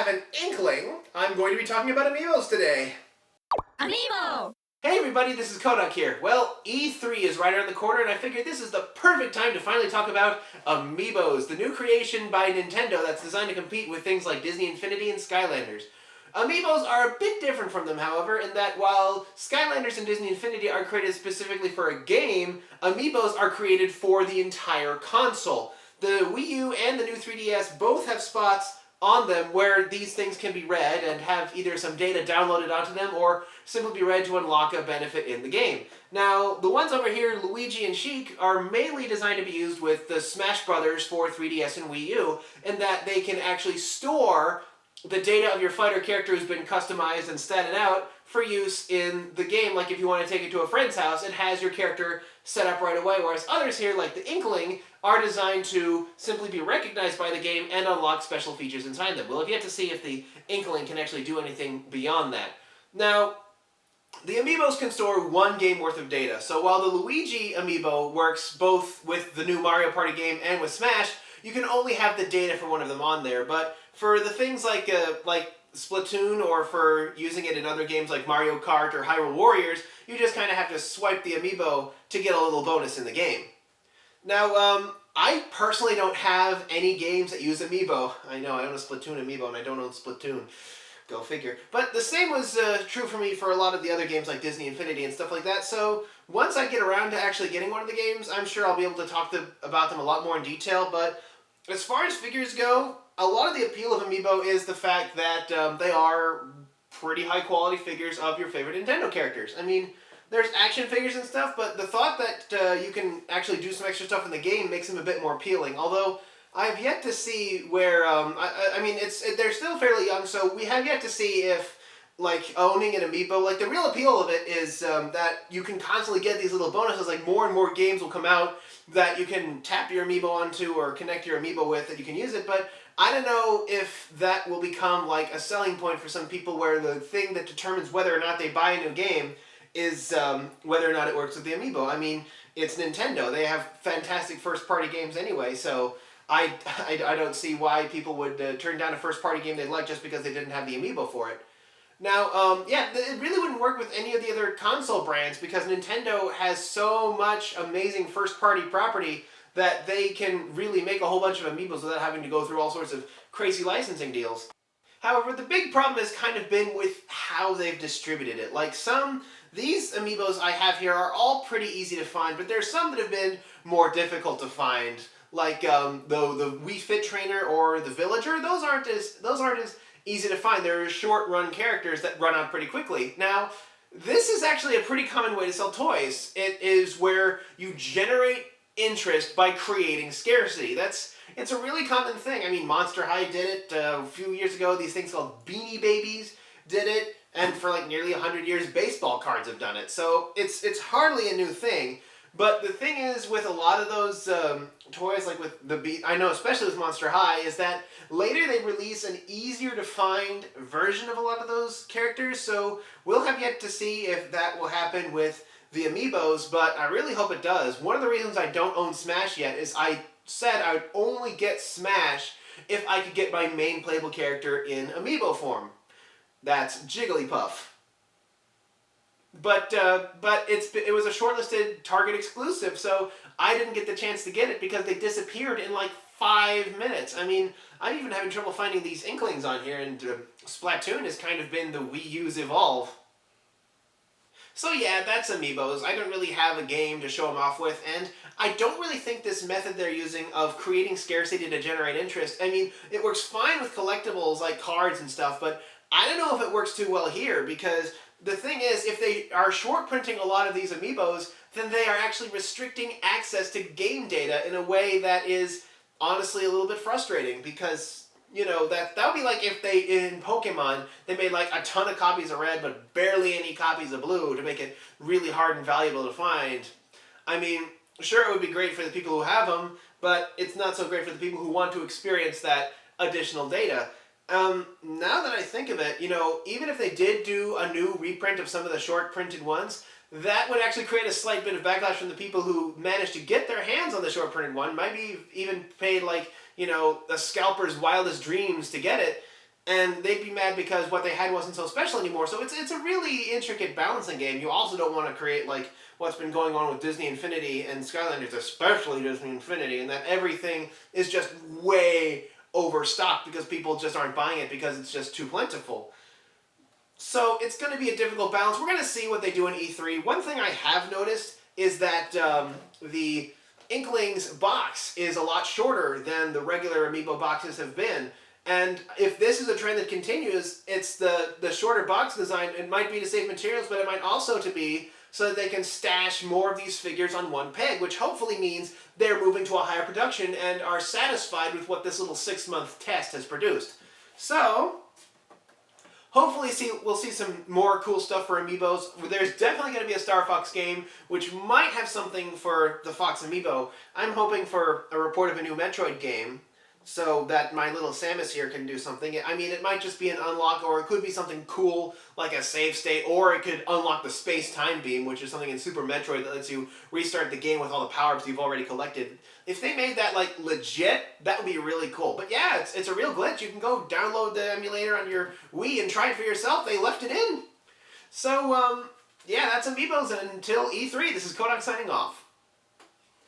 have an inkling, I'm going to be talking about Amiibos today. Amiibo! Hey everybody, this is Kohdok here. Well, E3 is right around the corner and I figured this is the perfect time to finally talk about Amiibos, the new creation by Nintendo that's designed to compete with things like Disney Infinity and Skylanders. Amiibos are a bit different from them, however, in that while Skylanders and Disney Infinity are created specifically for a game, Amiibos are created for the entire console. The Wii U and the new 3DS both have spots on them where these things can be read and have either some data downloaded onto them or simply be read to unlock a benefit in the game. Now, the ones over here, Luigi and Sheik, are mainly designed to be used with the Smash Brothers for 3DS and Wii U, in that they can actually store the data of your fighter character who's been customized and statted out for use in the game. Like if you want to take it to a friend's house, it has your character set up right away, whereas others here, like the Inkling, are designed to simply be recognized by the game and unlock special features inside them. We'll have yet to see if the Inkling can actually do anything beyond that. Now, the Amiibos can store one game worth of data, so while the Luigi Amiibo works both with the new Mario Party game and with Smash, you can only have the data for one of them on there. But for the things like Splatoon, or for using it in other games like Mario Kart or Hyrule Warriors, you just kind of have to swipe the Amiibo to get a little bonus in the game. Now, I personally don't have any games that use Amiibo. I know, I own a Splatoon Amiibo and I don't own Splatoon. Go figure. But the same was true for me for a lot of the other games like Disney Infinity and stuff like that, so once I get around to actually getting one of the games, I'm sure I'll be able to talk about them a lot more in detail. But as far as figures go, a lot of the appeal of Amiibo is the fact that they are pretty high quality figures of your favorite Nintendo characters. I mean, there's action figures and stuff, but the thought that you can actually do some extra stuff in the game makes them a bit more appealing. Although, I've yet to see where, I mean, they're still fairly young, so we have yet to see if, like, owning an Amiibo, like, the real appeal of it is that you can constantly get these little bonuses, like, more and more games will come out that you can tap your Amiibo onto or connect your Amiibo with that you can use it, but I don't know if that will become, like, a selling point for some people where the thing that determines whether or not they buy a new game is whether or not it works with the Amiibo. I mean, it's Nintendo. They have fantastic first-party games anyway, so I don't see why people would turn down a first-party game they'd like just because they didn't have the Amiibo for it. Now, yeah, it really wouldn't work with any of the other console brands because Nintendo has so much amazing first-party property that they can really make a whole bunch of Amiibos without having to go through all sorts of crazy licensing deals. However, the big problem has kind of been with how they've distributed it. Like these Amiibos I have here are all pretty easy to find, but there's some that have been more difficult to find. Like the Wii Fit Trainer or the Villager, those aren't as easy to find. They're short-run characters that run out pretty quickly. Now, this is actually a pretty common way to sell toys. It is where you generate interest by creating scarcity. It's a really common thing. I mean, Monster High did it a few years ago. These things called Beanie Babies did it, and for like nearly 100 years, baseball cards have done it. So it's hardly a new thing. But the thing is, with a lot of those toys, like with I know especially with Monster High, is that later they release an easier to find version of a lot of those characters, so we'll have yet to see if that will happen with the Amiibos, but I really hope it does. One of the reasons I don't own Smash yet is I said I would only get Smash if I could get my main playable character in Amiibo form. That's Jigglypuff. But it was a shortlisted Target exclusive, so I didn't get the chance to get it because they disappeared in like 5 minutes. I mean, I'm even having trouble finding these Inklings on here, and Splatoon has kind of been the Wii U's Evolve. So yeah, that's Amiibos. I don't really have a game to show them off with, and I don't really think this method they're using of creating scarcity to generate interest, I mean, it works fine with collectibles like cards and stuff, but I don't know if it works too well here, because the thing is, if they are short printing a lot of these Amiibos, then they are actually restricting access to game data in a way that is honestly a little bit frustrating, because, you know, that would be like if they, in Pokemon, they made like a ton of copies of Red but barely any copies of Blue to make it really hard and valuable to find. I mean, sure, it would be great for the people who have them, but it's not so great for the people who want to experience that additional data. Now that I think of it, you know, even if they did do a new reprint of some of the short printed ones, that would actually create a slight bit of backlash from the people who managed to get their hands on the short printed one, maybe even paid like, you know, a scalper's wildest dreams to get it. and they'd be mad because what they had wasn't so special anymore. So it's a really intricate balancing game. You also don't want to create like what's been going on with Disney Infinity and Skylanders, especially Disney Infinity, and that everything is just way overstocked because people just aren't buying it because it's just too plentiful. So it's going to be a difficult balance. We're going to see what they do in E3. One thing I have noticed is that the Inklings box is a lot shorter than the regular Amiibo boxes have been. And if this is a trend that continues, it's the shorter box design. It might be to save materials, but it might also to be so that they can stash more of these figures on one peg, which hopefully means they're moving to a higher production and are satisfied with what this little 6-month test has produced. So, hopefully we'll see some more cool stuff for Amiibos. There's definitely going to be a Star Fox game, which might have something for the Fox Amiibo. I'm hoping for a report of a new Metroid game, so that my little Samus here can do something. I mean, it might just be an unlock, or it could be something cool, like a save state, or it could unlock the space-time beam, which is something in Super Metroid that lets you restart the game with all the power-ups you've already collected. If they made that, like, legit, that would be really cool. But yeah, it's a real glitch. You can go download the emulator on your Wii and try it for yourself. They left it in. So, yeah, that's Amiibos, and until E3, this is Kohdok signing off.